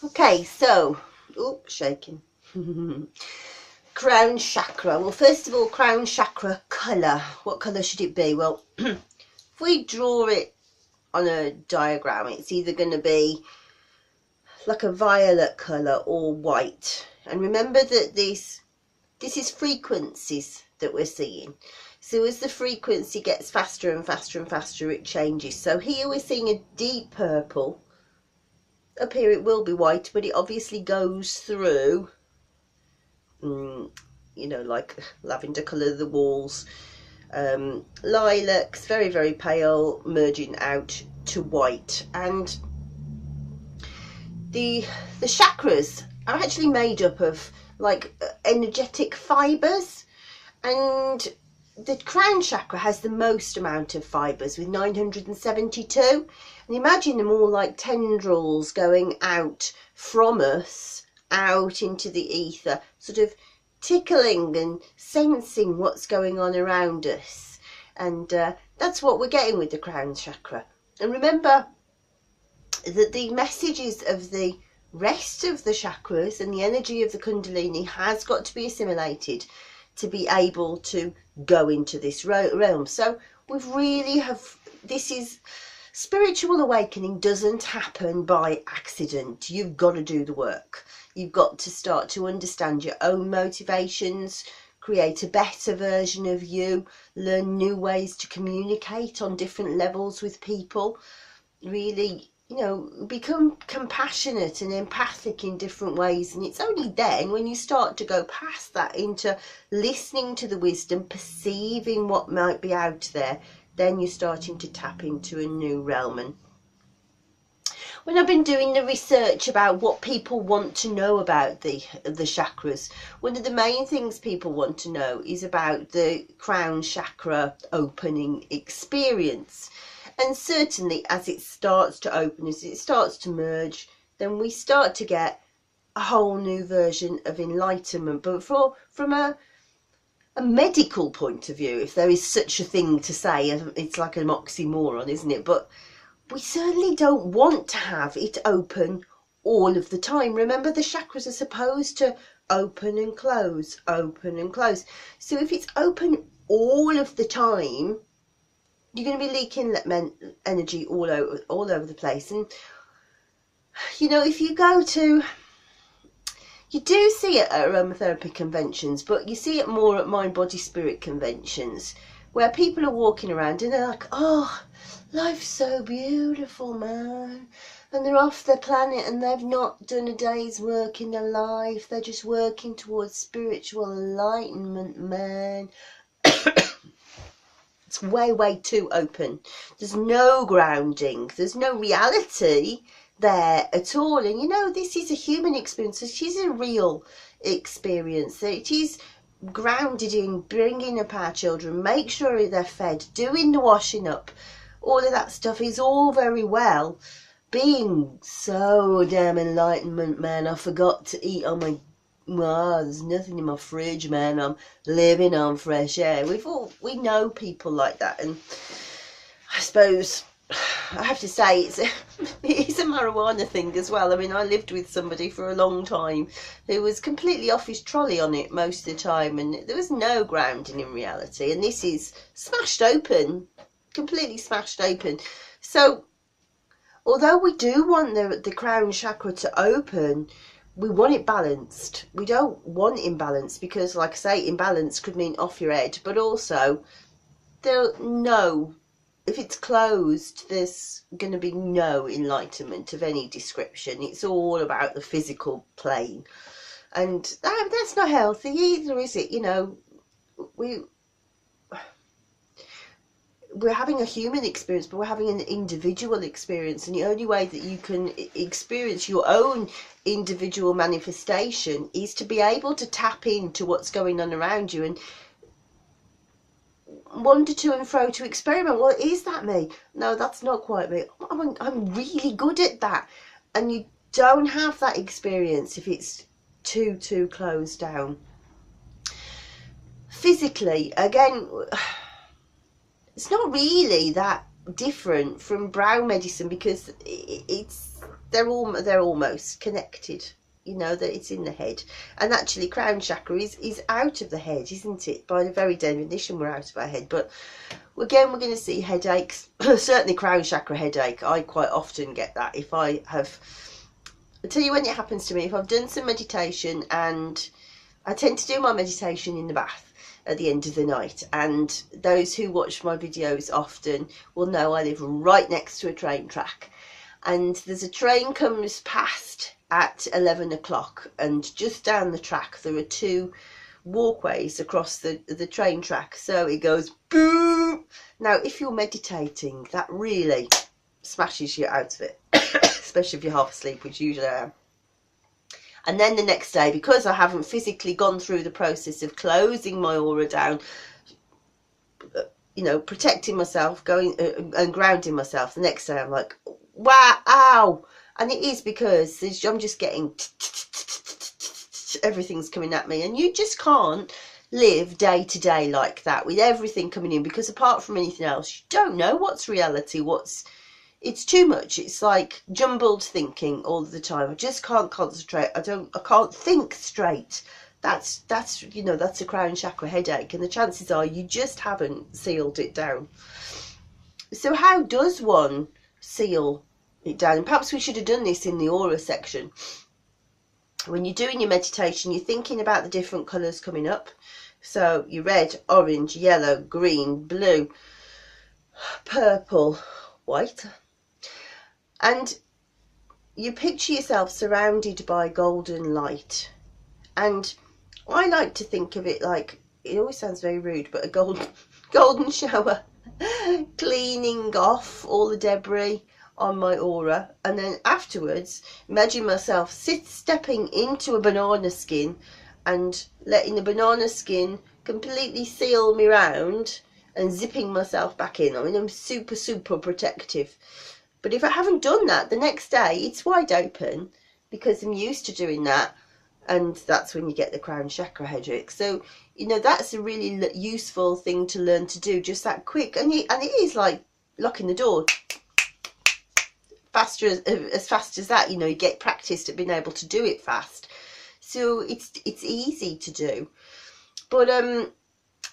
Okay, so, oh, shaking. Crown chakra. Well, first of all, crown chakra colour. What colour should it be? Well, if we draw it on a diagram, it's either going to be like a violet colour or white. And remember that this is frequencies that we're seeing. So as the frequency gets faster and faster and faster, it changes. So here we're seeing a deep purple. Up here it will be white, but it obviously goes through, you know, like lavender colour of the walls. Lilacs, very, very pale, merging out to white. And the chakras are actually made up of like energetic fibres, and the crown chakra has the most amount of fibres with 972, and imagine them all like tendrils going out from us out into the ether, sort of tickling and sensing what's going on around us. And that's what we're getting with the crown chakra. And remember that the messages of the rest of the chakras and the energy of the kundalini has got to be assimilated to be able to go into this realm. So we've really this is, spiritual awakening doesn't happen by accident. You've got to do the work. You've got to start to understand your own motivations, create a better version of you, learn new ways to communicate on different levels with people, really, you know, become compassionate and empathic in different ways. And it's only then, when you start to go past that into listening to the wisdom, perceiving what might be out there, then you're starting to tap into a new realm. And when I've been doing the research about what people want to know about the chakras, one of the main things people want to know is about the crown chakra opening experience. And certainly as it starts to open, as it starts to merge, then we start to get a whole new version of enlightenment. But from a medical point of view, if there is such a thing to say, it's like an oxymoron, isn't it? But we certainly don't want to have it open all of the time. Remember, the chakras are supposed to open and close, open and close. So if it's open all of the time, you're going to be leaking energy all over the place. And, you know, if you go to, you do see it at aromatherapy conventions, but you see it more at mind, body, spirit conventions, where people are walking around and they're like, oh, life's so beautiful, man. And they're off their planet and they've not done a day's work in their life. They're just working towards spiritual enlightenment, man. It's way, way too open. There's no grounding. There's no reality there at all. And, you know, this is a human experience. This is a real experience. It is grounded in bringing up our children, make sure they're fed, doing the washing up. All of that stuff is all very well. Being so damn enlightenment, man, I forgot to eat on my... Well, there's nothing in my fridge, man. I'm living on fresh air. We know people like that, and I suppose I have to say it's a marijuana thing as well. I mean, I lived with somebody for a long time who was completely off his trolley on it most of the time, and there was no grounding in reality. And this is smashed open, completely smashed open. So, although we do want the crown chakra to open, we want it balanced. We don't want imbalance, because, like I say, imbalance could mean off your head, but also if it's closed, there's going to be no enlightenment of any description. It's all about the physical plane, and that's not healthy either, is it? You know, we're having a human experience, but we're having an individual experience, and the only way that you can experience your own individual manifestation is to be able to tap into what's going on around you and wander to and fro to experiment. Well, is that me? No, that's not quite me. I'm really good at that. And you don't have that experience if it's too closed down. Physically, again, it's not really that different from brown medicine, because they're almost connected. You know, that it's in the head. And actually crown chakra is out of the head, isn't it? By the very definition, we're out of our head. But again, we're going to see headaches. Certainly crown chakra headache. I quite often get that. If I have, I'll tell you when it happens to me. If I've done some meditation, and I tend to do my meditation in the bath at the end of the night. And those who watch my videos often will know I live right next to a train track. And there's a train comes past at 11 o'clock, and just down the track there are two walkways across the train track, so it goes boom. Now if you're meditating, that really smashes you out of it, especially if you're half asleep, which usually I am. And then the next day, because I haven't physically gone through the process of closing my aura down, you know, protecting myself, going and grounding myself, the next day I'm like, wow, ow. And it is because I'm just getting everything's coming at me, and you just can't live day to day like that with everything coming in, because apart from anything else, you don't know what's reality, it's too much. It's like jumbled thinking all the time. I just can't concentrate. I can't think straight. That's you know, that's a crown chakra headache, and the chances are you just haven't sealed it down. So how does one seal it down? And perhaps we should have done this in the aura section. When you're doing your meditation, you're thinking about the different colours coming up. So your red, orange, yellow, green, blue, purple, white. And you picture yourself surrounded by golden light. And I like to think of it like, it always sounds very rude, but a golden shower, cleaning off all the debris on my aura. And then afterwards, imagine myself stepping into a banana skin and letting the banana skin completely seal me round and zipping myself back in. I mean, I'm super protective. But if I haven't done that, the next day it's wide open, because I'm used to doing that. And that's when you get the crown chakra headache. So, you know, that's a really useful thing to learn to do, just that quick. And it is like locking the door. As fast as that, you know, you get practiced at being able to do it fast. So it's easy to do. But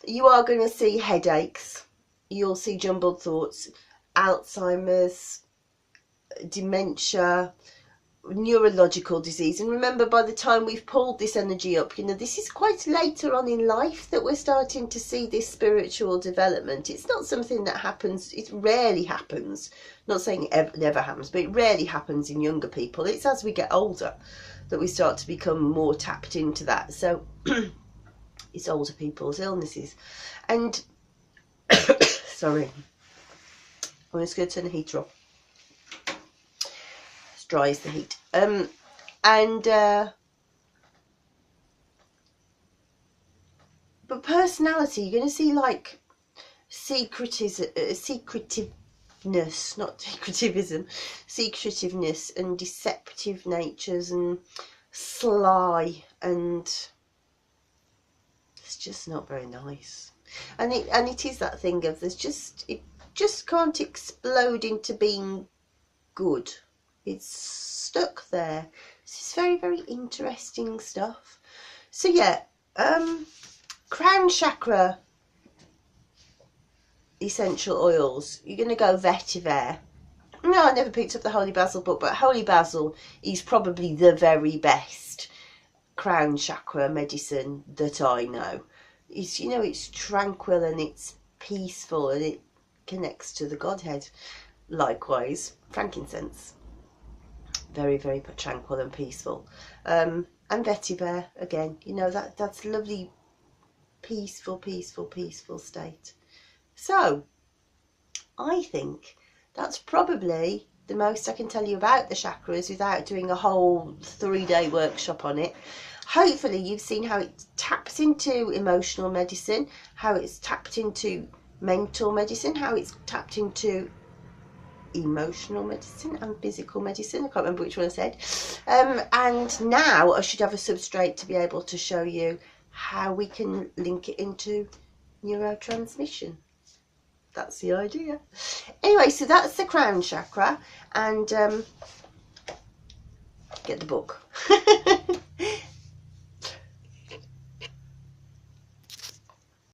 you are going to see headaches. You'll see jumbled thoughts, Alzheimer's, dementia, neurological disease. And remember, by the time we've pulled this energy up, you know, this is quite later on in life that we're starting to see this spiritual development. It's not something that happens, it rarely happens. Not saying it never happens, but it rarely happens in younger people. It's as we get older that we start to become more tapped into that. So it's older people's illnesses. And sorry, I'm just going to turn the heater off. Dry as the heat. But personality, you're going to see like secretiveness, not secretivism, secretiveness and deceptive natures and sly, and it's just not very nice. And it is that thing of it just can't explode into being good. It's stuck there. This is very interesting stuff. So yeah, crown chakra essential oils. You're going to go vetiver. No, I never picked up the Holy Basil book, but Holy Basil is probably the very best crown chakra medicine that I know. It's, you know, it's tranquil and it's peaceful and it connects to the Godhead. Likewise, frankincense. Very tranquil and peaceful. And vetiver, again, you know, that's lovely, peaceful state. So I think that's probably the most I can tell you about the chakras without doing a whole 3-day workshop on it. Hopefully you've seen how it taps into emotional medicine, how it's tapped into mental medicine, how it's tapped into emotional medicine and physical medicine. I can't remember which one I said. And now I should have a substrate to be able to show you how we can link it into neurotransmission. That's the idea. Anyway, so that's the crown chakra, and get the book.